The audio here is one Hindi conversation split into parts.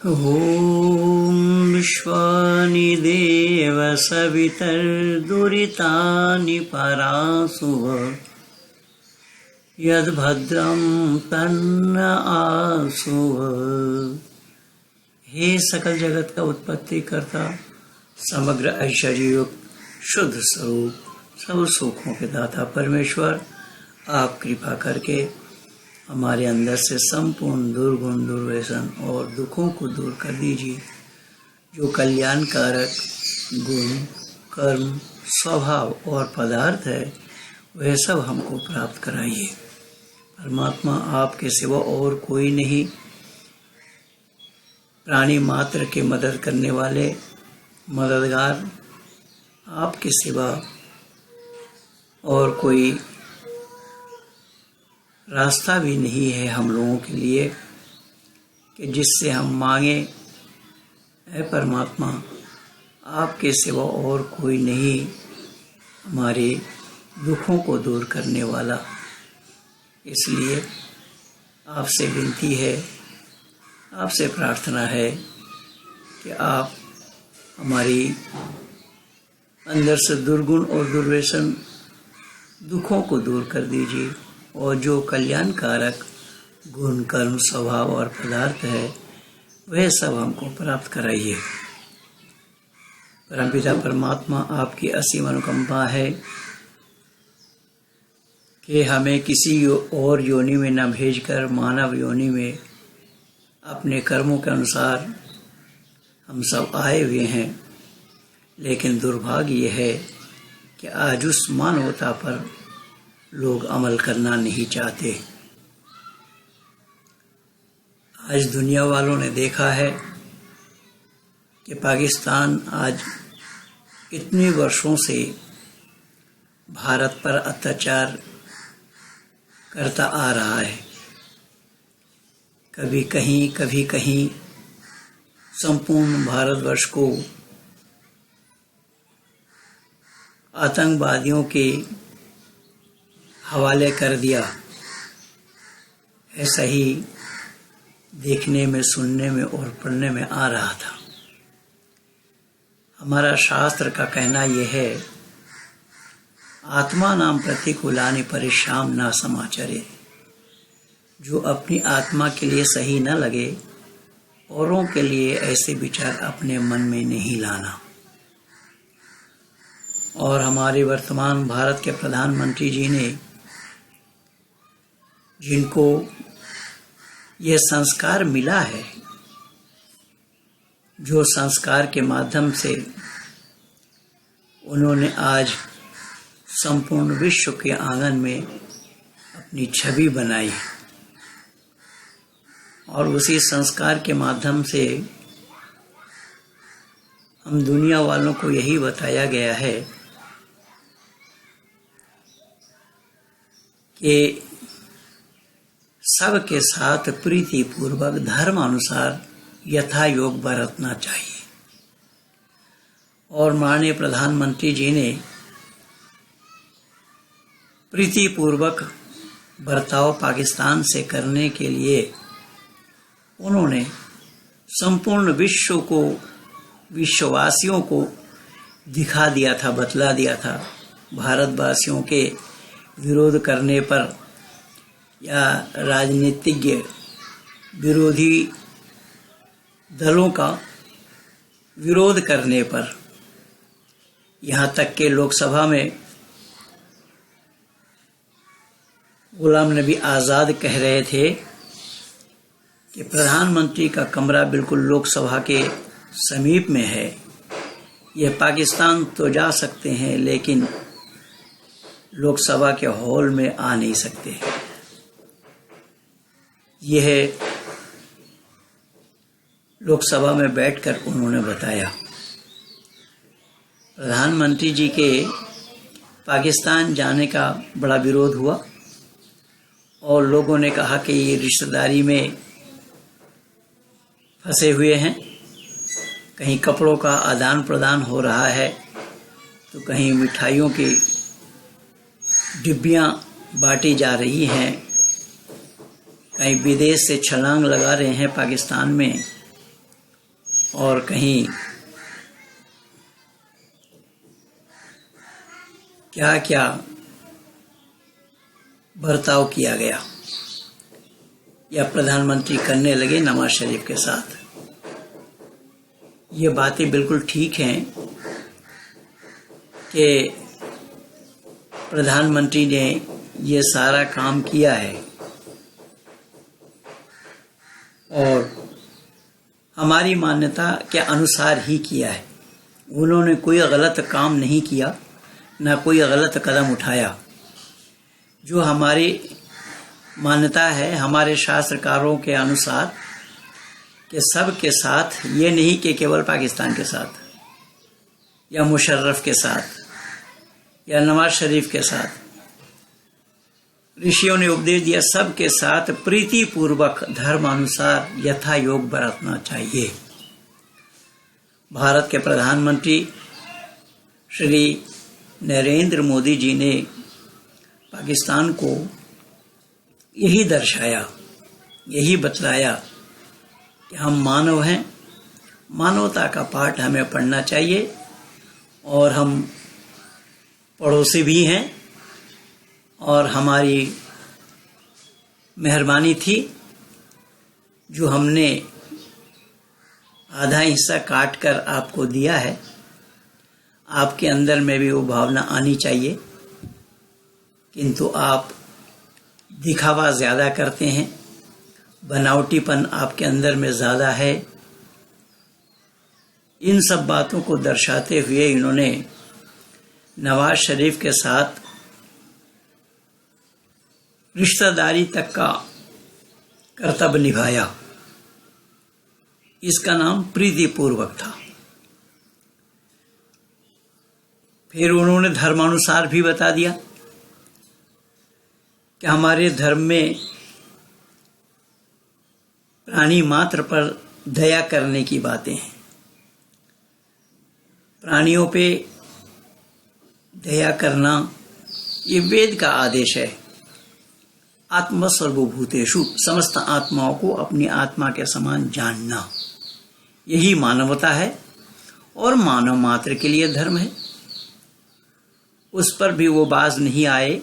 ॐ विश्वानि देव सवितर्दुरितानि परासुव यद्भद्रं तन्न आसुव। हे सकल जगत का उत्पत्ति करता, समग्र ऐश्वर्ययुक्त शुद्ध स्वरूप, सब सुखों के दाता परमेश्वर, आप कृपा करके हमारे अंदर से संपूर्ण दुर्गुण, दुर्व्यसन और दुखों को दूर कर दीजिए। जो कल्याणकारक गुण, कर्म, स्वभाव और पदार्थ है, वह सब हमको प्राप्त कराइए। परमात्मा, आपके सिवा और कोई नहीं। प्राणी मात्र के मदद करने वाले मददगार आपके सिवा और कोई रास्ता भी नहीं है हम लोगों के लिए कि जिससे हम मांगे। ऐ परमात्मा, आपके सिवा और कोई नहीं हमारे दुखों को दूर करने वाला। इसलिए आपसे विनती है, आपसे प्रार्थना है कि आप हमारी अंदर से दुर्गुण और दुर्व्यसन दुखों को दूर कर दीजिए और जो कल्याणकारक गुण, कर्म, स्वभाव और पदार्थ है, वह सब हमको प्राप्त कराइए। परमपिता परमात्मा, आपकी असीम अनुकंपा है कि हमें किसी और योनि में न भेजकर मानव योनि में अपने कर्मों के अनुसार हम सब आए हुए हैं। लेकिन दुर्भाग्य यह है कि आज उस मानवता पर लोग अमल करना नहीं चाहते। आज दुनिया वालों ने देखा है कि पाकिस्तान आज इतने वर्षों से भारत पर अत्याचार करता आ रहा है। कभी कहीं संपूर्ण भारतवर्ष को आतंकवादियों के हवाले कर दिया। ऐसा ही देखने में, सुनने में और पढ़ने में आ रहा था। हमारा शास्त्र का कहना यह है, आत्मा नाम प्रतिकूलानि परिश्याम न समाचरे। जो अपनी आत्मा के लिए सही न लगे, औरों के लिए ऐसे विचार अपने मन में नहीं लाना। और हमारे वर्तमान भारत के प्रधानमंत्री जी ने, जिनको यह संस्कार मिला है, जो संस्कार के माध्यम से उन्होंने आज संपूर्ण विश्व के आंगन में अपनी छवि बनाई और उसी संस्कार के माध्यम से हम दुनिया वालों को यही बताया गया है कि सबके साथ प्रीति पूर्वक धर्म अनुसार यथा योग बरतना चाहिए। और माननीय प्रधानमंत्री जी ने प्रीति पूर्वक बर्ताव पाकिस्तान से करने के लिए उन्होंने संपूर्ण विश्व को, विश्ववासियों को दिखा दिया था, बतला दिया था। भारतवासियों के विरोध करने पर या राजनीतिज्ञ विरोधी दलों का विरोध करने पर, यहाँ तक के लोकसभा में गुलाम नबी आज़ाद कह रहे थे कि प्रधानमंत्री का कमरा बिल्कुल लोकसभा के समीप में है, यह पाकिस्तान तो जा सकते हैं लेकिन लोकसभा के हॉल में आ नहीं सकते। यह लोकसभा में बैठकर उन्होंने बताया। प्रधानमंत्री जी के पाकिस्तान जाने का बड़ा विरोध हुआ और लोगों ने कहा कि ये रिश्तेदारी में फंसे हुए हैं, कहीं कपड़ों का आदान प्रदान हो रहा है तो कहीं मिठाइयों की डिब्बियां बांटी जा रही हैं, कहीं विदेश से छलांग लगा रहे हैं पाकिस्तान में, और कहीं क्या क्या बर्ताव किया गया या प्रधानमंत्री करने लगे नवाज शरीफ के साथ। ये बातें बिल्कुल ठीक हैं कि प्रधानमंत्री ने ये सारा काम किया है और हमारी मान्यता के अनुसार ही किया है। उन्होंने कोई गलत काम नहीं किया, ना कोई गलत कदम उठाया। जो हमारी मान्यता है हमारे शास्त्रकारों के अनुसार कि सब के साथ, ये नहीं कि केवल पाकिस्तान के साथ या मुशर्रफ के साथ या नवाज शरीफ के साथ, ऋषियों ने उपदेश दिया सबके साथ प्रीति पूर्वक धर्मानुसार यथा योग बरतना चाहिए। भारत के प्रधानमंत्री श्री नरेंद्र मोदी जी ने पाकिस्तान को यही दर्शाया, यही बतलाया कि हम मानव हैं, मानवता का पाठ हमें पढ़ना चाहिए और हम पड़ोसी भी हैं और हमारी मेहरबानी थी जो हमने आधा हिस्सा काट कर आपको दिया है। आपके अंदर में भी वो भावना आनी चाहिए, किंतु आप दिखावा ज़्यादा करते हैं, बनावटीपन आपके अंदर में ज़्यादा है। इन सब बातों को दर्शाते हुए इन्होंने नवाज शरीफ के साथ रिश्तेदारी तक का कर्तव्य निभाया। इसका नाम प्रीतिपूर्वक था। फिर उन्होंने धर्मानुसार भी बता दिया कि हमारे धर्म में प्राणी मात्र पर दया करने की बातें हैं। प्राणियों पे दया करना ये वेद का आदेश है। आत्मा सर्वभूतेषु, समस्त आत्माओं को अपनी आत्मा के समान जानना, यही मानवता है और मानव मात्र के लिए धर्म है। उस पर भी वो बाज नहीं आए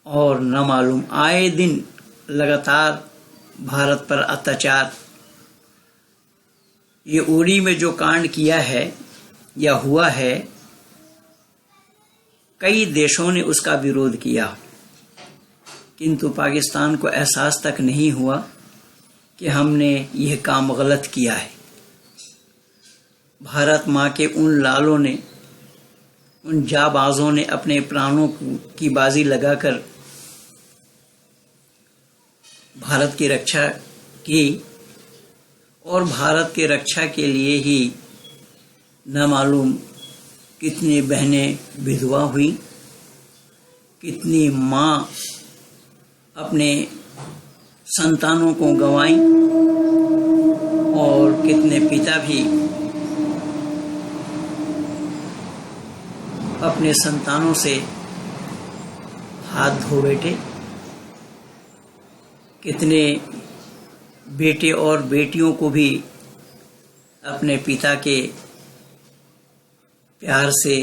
और न मालूम आए दिन लगातार भारत पर अत्याचार। ये उड़ी में जो कांड किया है या हुआ है, कई देशों ने उसका विरोध किया, किंतु पाकिस्तान को एहसास तक नहीं हुआ कि हमने यह काम गलत किया है। भारत माँ के उन लालों ने, उन जाबाजों ने अपने प्राणों की बाजी लगाकर भारत की रक्षा की और भारत की रक्षा के लिए ही न मालूम कितनी बहनें विधवा हुई, कितनी माँ अपने संतानों को गंवाई और कितने पिता भी अपने संतानों से हाथ धो बैठे। कितने बेटे और बेटियों को भी अपने पिता के प्यार से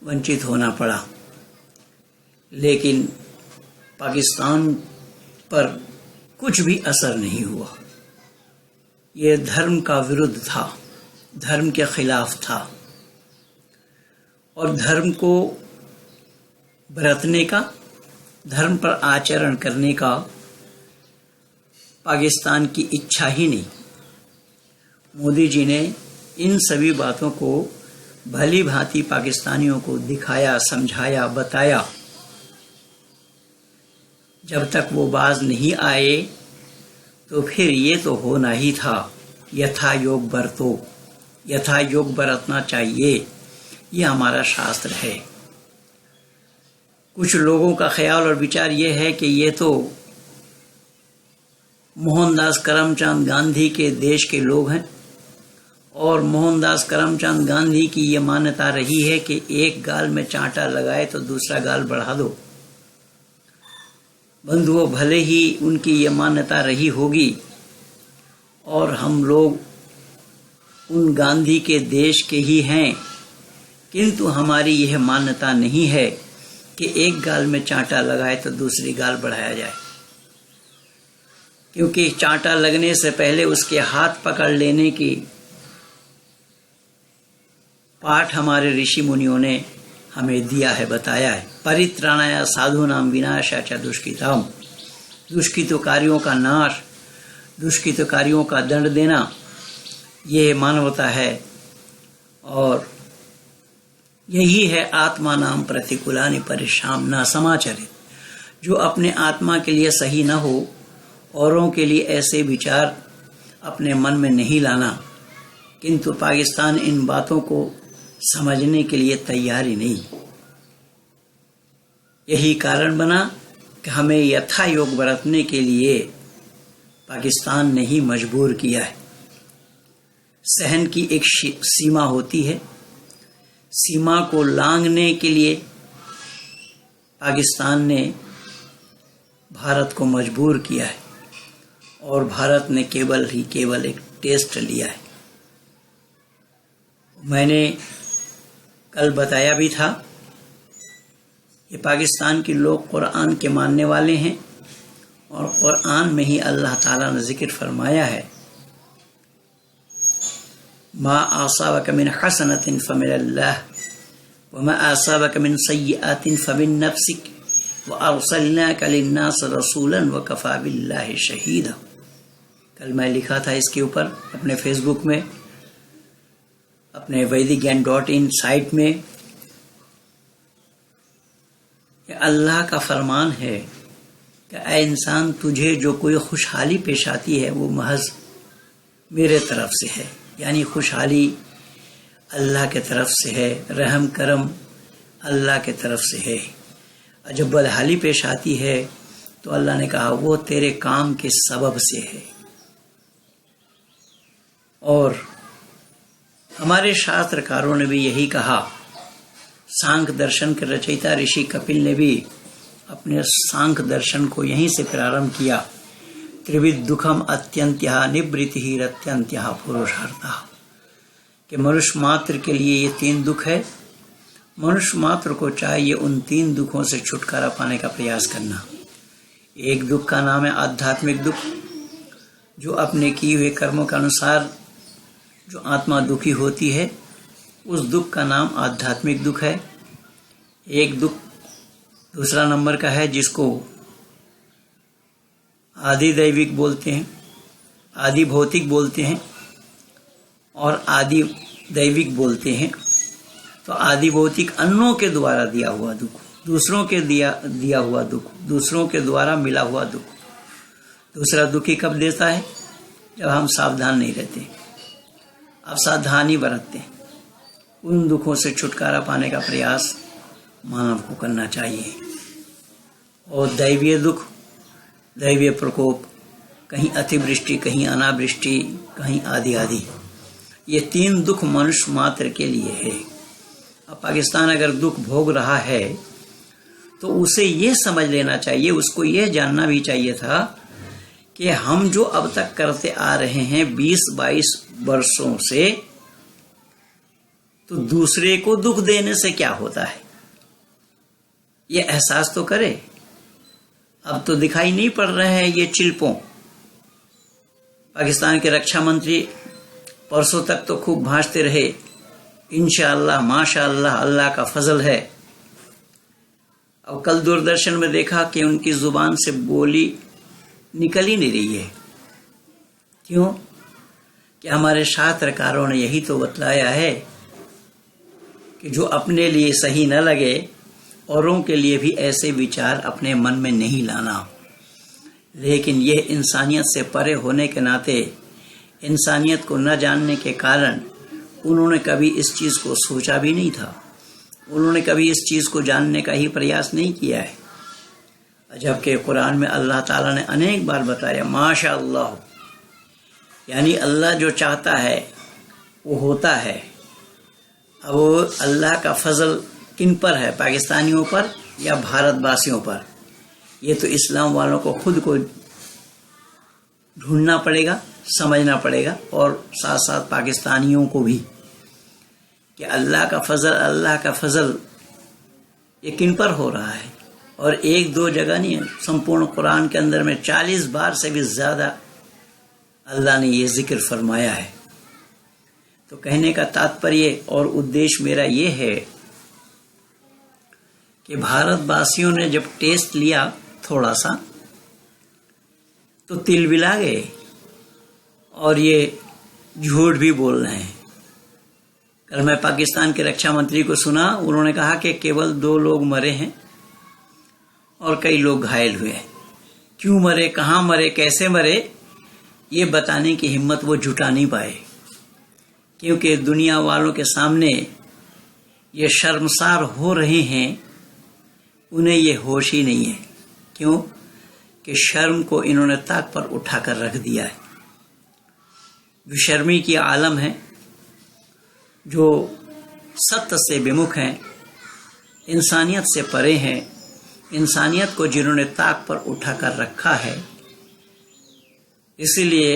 वंचित होना पड़ा। लेकिन पाकिस्तान पर कुछ भी असर नहीं हुआ। ये धर्म का विरुद्ध था, धर्म के खिलाफ था और धर्म को बरतने का, धर्म पर आचरण करने का पाकिस्तान की इच्छा ही नहीं। मोदी जी ने इन सभी बातों को भली भांति पाकिस्तानियों को दिखाया, समझाया, बताया। जब तक वो बाज नहीं आए तो फिर ये तो होना ही था, यथा योग बरतो, यथा योग बरतना चाहिए, ये हमारा शास्त्र है। कुछ लोगों का ख्याल और विचार ये है कि ये तो मोहनदास करमचंद गांधी के देश के लोग हैं और मोहनदास करमचंद गांधी की ये मान्यता रही है कि एक गाल में चांटा लगाए तो दूसरा गाल बढ़ा दो। बंधुओं, भले ही उनकी ये मान्यता रही होगी और हम लोग उन गांधी के देश के ही हैं, किंतु हमारी यह मान्यता नहीं है कि एक गाल में चांटा लगाए तो दूसरी गाल बढ़ाया जाए, क्योंकि चांटा लगने से पहले उसके हाथ पकड़ लेने की पाठ हमारे ऋषि मुनियों ने हमें दिया है, बताया है। परित्राणाय साधूनां विनाशाय च दुष्कृताम्, दुष्कृतकारियों का नाश, दुष्कृतकारियों का दंड देना, यह मानवता है। और यही है आत्मा नाम प्रतिकूलानि परिश्राम न समाचरित। जो अपने आत्मा के लिए सही न हो, औरों के लिए ऐसे विचार अपने मन में नहीं लाना। किंतु पाकिस्तान इन बातों को समझने के लिए तैयार ही नहीं। यही कारण बना कि हमें यथा योग बरतने के लिए पाकिस्तान ने ही मजबूर किया है। सहन की एक सीमा होती है, सीमा को लांघने के लिए पाकिस्तान ने भारत को मजबूर किया है, और भारत ने केवल एक टेस्ट लिया है। मैंने कल बताया भी था कि पाकिस्तान के लोग कुरान के मानने वाले हैं, और कुरान में ही अल्लाह ताला ने जिक्र फरमाया है, मा आसाबक मिन हसनतिन फमिनल्लाह व मा आसाबक मिन सय्यअतिन फमिन नफ्सिक व अरसलनाका लिन्नास रसूलन व कफा बिल्लाहि शहीदा। कल मैं लिखा था इसके ऊपर अपने फेसबुक में, अपने वैदिकज्ञान.in साइट में। अल्लाह का फरमान है कि ऐ इंसान, तुझे जो कोई खुशहाली पेश आती है वो महज मेरे तरफ से है, यानी खुशहाली अल्लाह के तरफ से है, रहम करम अल्लाह के तरफ से है। और जब बदहाली पेश आती है तो अल्लाह ने कहा वो तेरे काम के सबब से है। और हमारे शास्त्रकारों ने भी यही कहा। सांख्य दर्शन के रचयिता ऋषि कपिल ने भी अपने सांख्य दर्शन को यहीं से प्रारंभ किया। त्रिविध दुखम अत्यंत्य निवृत्ति रत्यंत्य पुरुषार्थः, कि मनुष्य मात्र के लिए ये 3 दुख है। मनुष्य मात्र को चाहिए उन 3 दुखों से छुटकारा पाने का प्रयास करना। एक दुख का नाम है आध्यात्मिक दुख, जो अपने किए हुए कर्मों के अनुसार जो आत्मा दुखी होती है, उस दुख का नाम आध्यात्मिक दुख है। एक दुख दूसरा नंबर का है जिसको आदि दैविक बोलते हैं, आदि भौतिक बोलते हैं और आदि दैविक बोलते हैं। तो आदि भौतिक अन्नों के द्वारा दिया हुआ दुख, दूसरों के दिया हुआ दुख, दूसरों के द्वारा मिला हुआ दुख। दूसरा दुखी कब देता है? जब हम सावधान नहीं रहते, अब सावधानी बरतते हैं। उन दुखों से छुटकारा पाने का प्रयास मानव को करना चाहिए। और दैवीय दुख, दैवीय प्रकोप, कहीं अतिवृष्टि, कहीं अनावृष्टि, कहीं आदि आदि, ये 3 दुख मनुष्य मात्र के लिए है। अब पाकिस्तान अगर दुख भोग रहा है तो उसे ये समझ लेना चाहिए, उसको ये जानना भी चाहिए था कि हम जो अब तक करते आ रहे हैं 20-22 वर्षों से, तो दूसरे को दुख देने से क्या होता है, ये एहसास तो करे। अब तो दिखाई नहीं पड़ रहे हैं ये चिल्पों। पाकिस्तान के रक्षा मंत्री परसों तक तो खूब भांजते रहे, इंशाअल्लाह, माशाअल्लाह, अल्लाह का फजल है। अब कल दूरदर्शन में देखा कि उनकी जुबान से बोली निकल ही नहीं रही है। क्यों? कि हमारे शास्त्रकारों ने यही तो बतलाया है कि जो अपने लिए सही न लगे, औरों के लिए भी ऐसे विचार अपने मन में नहीं लाना। लेकिन यह इंसानियत से परे होने के नाते, इंसानियत को न जानने के कारण उन्होंने कभी इस चीज़ को सोचा भी नहीं था। उन्होंने कभी इस चीज़ को जानने का ही प्रयास नहीं किया है। जबकि कुरान में अल्लाह ताला ने अनेक बार बताया माशा अल्लाह, यानी अल्लाह जो चाहता है वो होता है। अब वो अल्लाह का फजल किन पर है, पाकिस्तानियों पर या भारतवासियों पर? ये तो इस्लाम वालों को खुद को ढूंढना पड़ेगा समझना पड़ेगा, और साथ साथ पाकिस्तानियों को भी, कि अल्लाह का फजल ये किन पर हो रहा है। और एक दो जगह नहीं है, संपूर्ण कुरान के अंदर में 40 बार से भी ज़्यादा अल्लाह ने ये जिक्र फरमाया है। तो कहने का तात्पर्य और उद्देश्य मेरा ये है कि भारतवासियों ने जब टेस्ट लिया थोड़ा सा तो तिलमिला गए और ये झूठ भी बोल रहे हैं। कल मैं पाकिस्तान के रक्षा मंत्री को सुना, उन्होंने कहा कि केवल 2 लोग मरे हैं और कई लोग घायल हुए हैं। क्यों मरे, कहाँ मरे, कैसे मरे, ये बताने की हिम्मत वो जुटा नहीं पाए, क्योंकि दुनिया वालों के सामने ये शर्मसार हो रहे हैं। उन्हें ये होश ही नहीं है। क्यों? कि शर्म को इन्होंने ताक पर उठाकर रख दिया है। बेशर्मी की आलम है, जो सत्य से विमुख हैं, इंसानियत से परे हैं। इंसानियत को जिन्होंने ताक पर उठाकर रखा है, इसलिए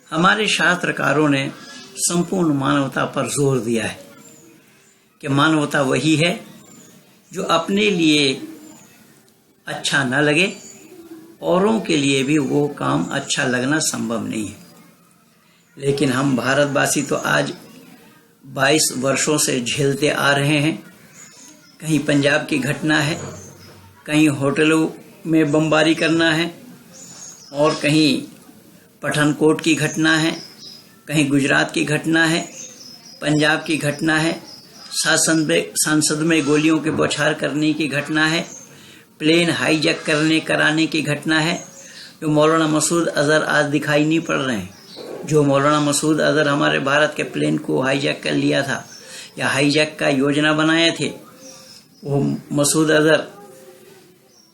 हमारे शास्त्रकारों ने संपूर्ण मानवता पर जोर दिया है कि मानवता वही है जो अपने लिए अच्छा न लगे, औरों के लिए भी वो काम अच्छा लगना संभव नहीं है। लेकिन हम भारतवासी तो आज 22 वर्षों से झेलते आ रहे हैं। कहीं पंजाब की घटना है, कहीं होटलों में बमबारी करना है, और कहीं पठानकोट की घटना है, कहीं गुजरात की घटना है, पंजाब की घटना है, संसद में गोलियों के बौछार करने की घटना है, प्लेन हाईजैक कराने की घटना है। जो मौलाना मसूद अजहर आज दिखाई नहीं पड़ रहे हैं। जो मौलाना मसूद अजहर हमारे भारत के प्लेन को हाईजैक कर लिया था या हाईजैक का योजना बनाए थे, वो मसूद अजहर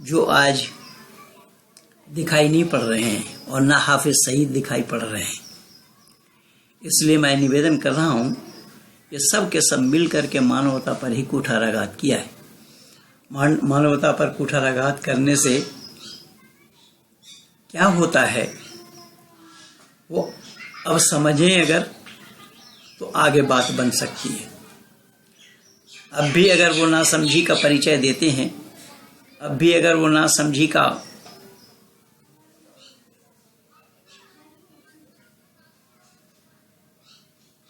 जो आज दिखाई नहीं पड़ रहे हैं, और ना हाफिज सईद दिखाई पड़ रहे हैं। इसलिए मैं निवेदन कर रहा हूँ, ये सब के सब मिल करके मानवता पर ही कुठाराघात किया है। मानवता पर कुठाराघात करने से क्या होता है वो अब समझें अगर, तो आगे बात बन सकती है। अब भी अगर वो नासमझी का परिचय देते हैं, अब भी अगर वो नासमझी का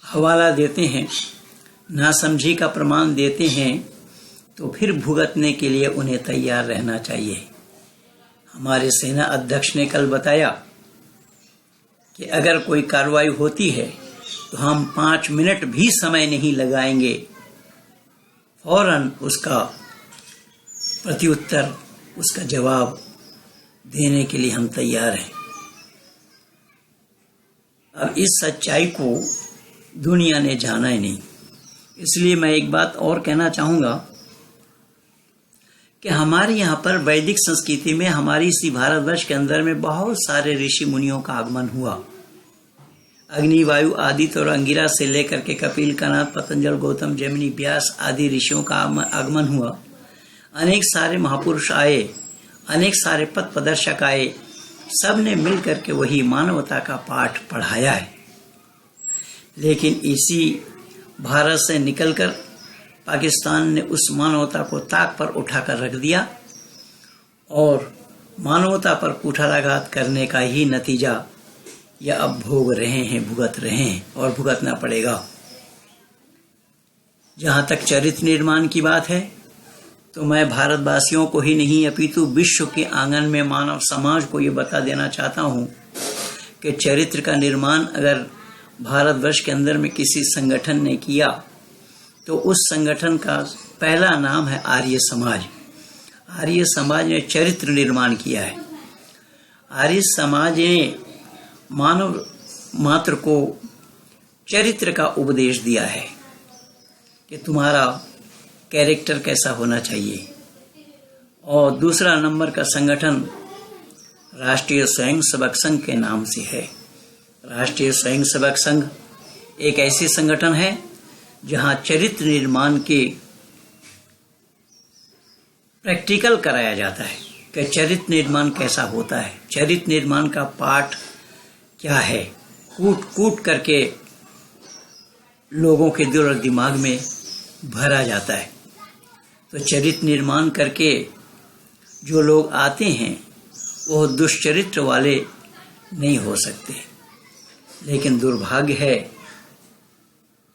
हवाला देते हैं, नासमझी का प्रमाण देते हैं, तो फिर भुगतने के लिए उन्हें तैयार रहना चाहिए। हमारे सेना अध्यक्ष ने कल बताया कि अगर कोई कार्रवाई होती है तो हम 5 मिनट भी समय नहीं लगाएंगे, फौरन उसका प्रत्युत्तर, उसका जवाब देने के लिए हम तैयार हैं। अब इस सच्चाई को दुनिया ने जाना ही नहीं। इसलिए मैं एक बात और कहना चाहूँगा कि हमारे यहाँ पर वैदिक संस्कृति में, हमारी इसी भारतवर्ष के अंदर में बहुत सारे ऋषि मुनियों का आगमन हुआ। अग्नि, वायु, आदित्य और अंगिरा से लेकर के कपिल, कनाद, पतंजल, गौतम, जैमिनी, व्यास आदि ऋषियों का आगमन हुआ। अनेक सारे महापुरुष आए, अनेक सारे पथ प्रदर्शक आए, सब ने मिल करके वही मानवता का पाठ पढ़ाया है। लेकिन इसी भारत से निकलकर पाकिस्तान ने उस मानवता को ताक पर उठाकर रख दिया, और मानवता पर कुठाराघात करने का ही नतीजा यह अब भोग रहे हैं, भुगत रहे हैं, और भुगतना पड़ेगा। जहाँ तक चरित्र निर्माण की बात है, तो मैं भारतवासियों को ही नहीं अपितु विश्व के आंगन में मानव समाज को ये बता देना चाहता हूँ कि चरित्र का निर्माण अगर भारतवर्ष के अंदर में किसी संगठन ने किया, तो उस संगठन का पहला नाम है आर्य समाज। आर्य समाज ने चरित्र निर्माण किया है। आर्य समाज ने मानव मात्र को चरित्र का उपदेश दिया है कि तुम्हारा कैरेक्टर कैसा होना चाहिए। और दूसरा नंबर का संगठन राष्ट्रीय स्वयंसेवक संघ के नाम से है। राष्ट्रीय स्वयंसेवक संघ एक ऐसी संगठन है जहां चरित्र निर्माण के प्रैक्टिकल कराया जाता है कि चरित्र निर्माण कैसा होता है। चरित्र निर्माण का पाठ क्या है, कूट कूट करके लोगों के दिल और दिमाग में भरा जाता है। तो चरित्र निर्माण करके जो लोग आते हैं वो दुष्चरित्र वाले नहीं हो सकते। लेकिन दुर्भाग्य है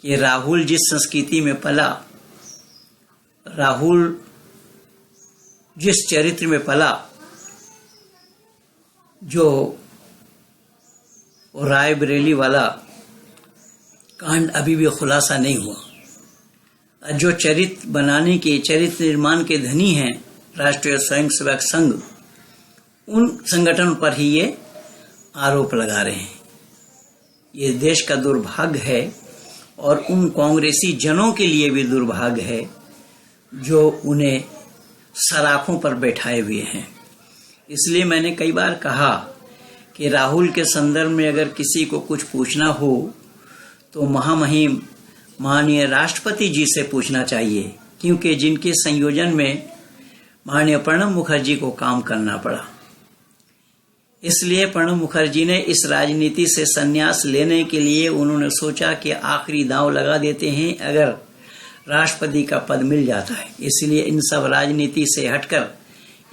कि राहुल जिस संस्कृति में पला, राहुल जिस चरित्र में पला, जो रायबरेली वाला कांड अभी भी खुलासा नहीं हुआ। जो चरित्र बनाने के, चरित्र निर्माण के धनी हैं राष्ट्रीय स्वयंसेवक संघ, उन संगठन पर ही ये आरोप लगा रहे हैं। ये देश का दुर्भाग्य है और उन कांग्रेसी जनों के लिए भी दुर्भाग्य है जो उन्हें सराखों पर बैठाए हुए हैं। इसलिए मैंने कई बार कहा कि राहुल के संदर्भ में अगर किसी को कुछ पूछना हो तो महामहिम माननीय राष्ट्रपति जी से पूछना चाहिए, क्योंकि जिनके संयोजन में माननीय प्रणब मुखर्जी को काम करना पड़ा। इसलिए प्रणब मुखर्जी ने इस राजनीति से संन्यास लेने के लिए उन्होंने सोचा कि आखिरी दांव लगा देते हैं अगर राष्ट्रपति का पद मिल जाता है। इसलिए इन सब राजनीति से हटकर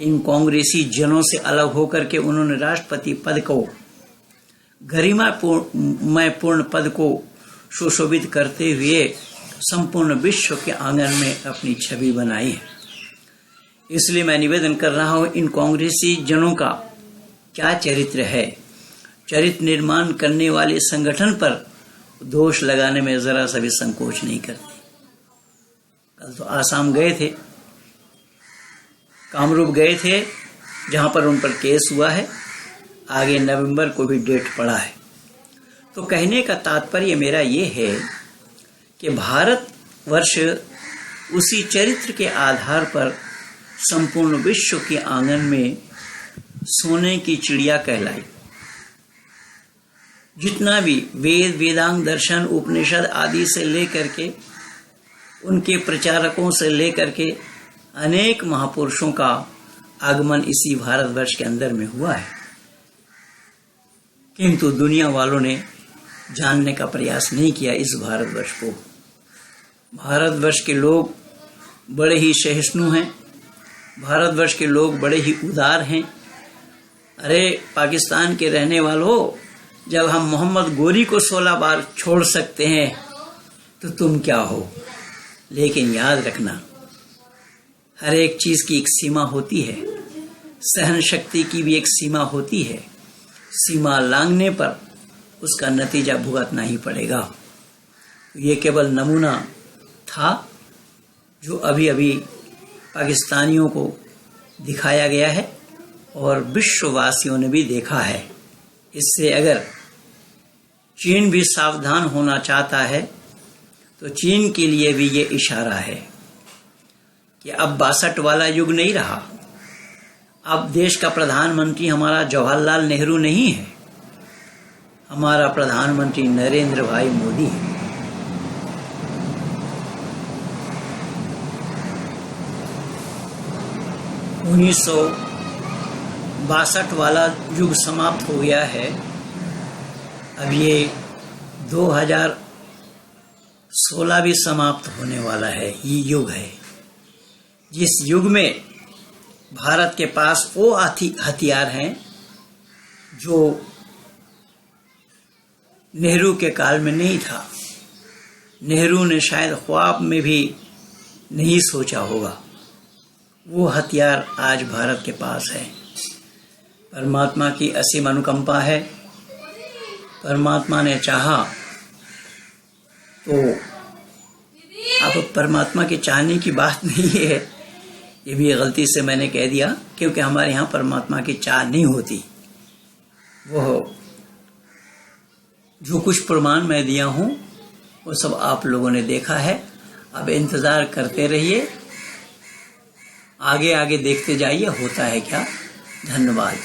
इन कांग्रेसी जनों से अलग होकर के उन्होंने राष्ट्रपति पद को, गरिमामय पूर्ण पद को सुशोभित करते हुए संपूर्ण विश्व के आंगन में अपनी छवि बनाई है। इसलिए मैं निवेदन कर रहा हूं, इन कांग्रेसी जनों का क्या चरित्र है। चरित्र निर्माण करने वाले संगठन पर दोष लगाने में जरा सा भी संकोच नहीं करते। कल तो आसाम गए थे, कामरूप गए थे, जहां पर उन पर केस हुआ है। आगे नवंबर को भी डेट पड़ा है। तो कहने का तात्पर्य मेरा ये है कि भारतवर्ष उसी चरित्र के आधार पर संपूर्ण विश्व के आंगन में सोने की चिड़िया कहलाई। जितना भी वेद, वेदांग, दर्शन, उपनिषद आदि से लेकर के, उनके प्रचारकों से लेकर के अनेक महापुरुषों का आगमन इसी भारतवर्ष के अंदर में हुआ है, किंतु दुनिया वालों ने जानने का प्रयास नहीं किया इस भारतवर्ष को। भारतवर्ष के लोग बड़े ही सहिष्णु हैं, भारतवर्ष के लोग बड़े ही उदार हैं। अरे पाकिस्तान के रहने वालों, जब हम मोहम्मद गोरी को 16 बार छोड़ सकते हैं तो तुम क्या हो। लेकिन याद रखना, हर एक चीज की एक सीमा होती है, सहन शक्ति की भी एक सीमा होती है। सीमा लांघने पर उसका नतीजा भुगतना ही पड़ेगा। ये केवल नमूना था जो अभी अभी पाकिस्तानियों को दिखाया गया है और विश्ववासियों ने भी देखा है। इससे अगर चीन भी सावधान होना चाहता है तो चीन के लिए भी ये इशारा है कि अब 62 वाला युग नहीं रहा। अब देश का प्रधानमंत्री हमारा जवाहरलाल नेहरू नहीं है, हमारा प्रधानमंत्री नरेंद्र भाई मोदी है। उन्नीस 62 वाला युग समाप्त हो गया है। अब ये 2016 भी समाप्त होने वाला है। ये युग है जिस युग में भारत के पास वो हथियार हैं जो नेहरू के काल में नहीं था। नेहरू ने शायद ख्वाब में भी नहीं सोचा होगा। वो हथियार आज भारत के पास है। परमात्मा की असीम अनुकंपा है। परमात्मा ने चाहा तो, अब परमात्मा के चाहने की बात नहीं है, ये भी गलती से मैंने कह दिया, क्योंकि हमारे यहाँ परमात्मा की चाह नहीं होती। वो जो कुछ प्रमाण मैं दिया हूँ वो सब आप लोगों ने देखा है। अब इंतज़ार करते रहिए, आगे आगे देखते जाइए होता है क्या। धन्यवाद।